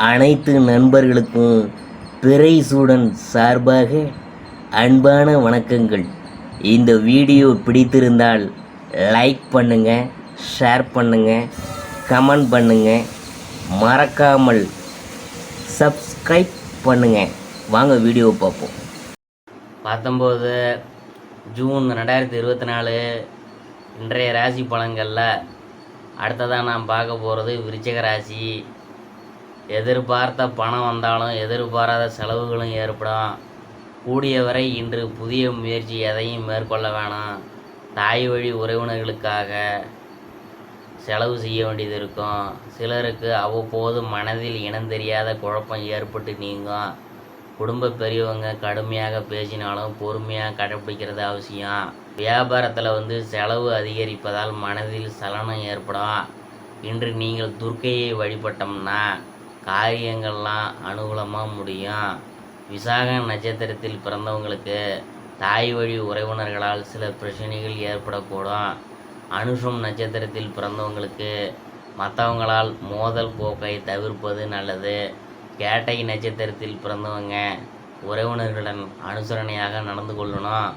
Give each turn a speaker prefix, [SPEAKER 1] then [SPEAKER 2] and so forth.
[SPEAKER 1] அனைத்து நண்பர்களுக்கும் பிறைசூடன் சார்பாக அன்பான வணக்கங்கள். இந்த வீடியோ பிடித்திருந்தால் லைக் பண்ணுங்கள், ஷேர் பண்ணுங்கள், கமெண்ட் பண்ணுங்கள், மறக்காமல் சப்ஸ்கிரைப் பண்ணுங்கள். வாங்க வீடியோ பார்ப்போம். 19 ஜூன் 2024 இன்றைய ராசி பலன்களில் அடுத்ததாக நான் பார்க்க போகிறது விருச்சிக ராசி. எதிர்பார்த்த பணம் வந்தாலும் எதிர்பாராத செலவுகளும் ஏற்படும். கூடியவரை இன்று புதிய முயற்சி எதையும் மேற்கொள்ள வேணாம். தாய் வழி உறவினர்களுக்காக செலவு செய்ய வேண்டியது இருக்கும். சிலருக்கு அவ்வப்போது மனதில் இனம் தெரியாத குழப்பம் ஏற்பட்டு நீங்கும். குடும்ப பெரியவங்க கடுமையாக பேசினாலும் பொறுமையாக கடைப்பிடிக்கிறது அவசியம். வியாபாரத்தில் செலவு அதிகரிப்பதால் மனதில் சலனம் ஏற்படும். இன்று நீங்கள் துர்க்கையை வழிபட்டோம்னா காரியங்கள்லாம் அனுகூலமாக முடியும். விசாக நட்சத்திரத்தில் பிறந்தவங்களுக்கு தாய் வழி உறவினர்களால் சில பிரச்சனைகள் ஏற்படக்கூடும். அனுஷம் நட்சத்திரத்தில் பிறந்தவங்களுக்கு மற்றவங்களால் மோதல் போக்கை தவிர்ப்பது நல்லது. கேட்டை நட்சத்திரத்தில் பிறந்தவங்க உறவினர்களுடன் அனுசரணையாக நடந்து கொள்ளணும்.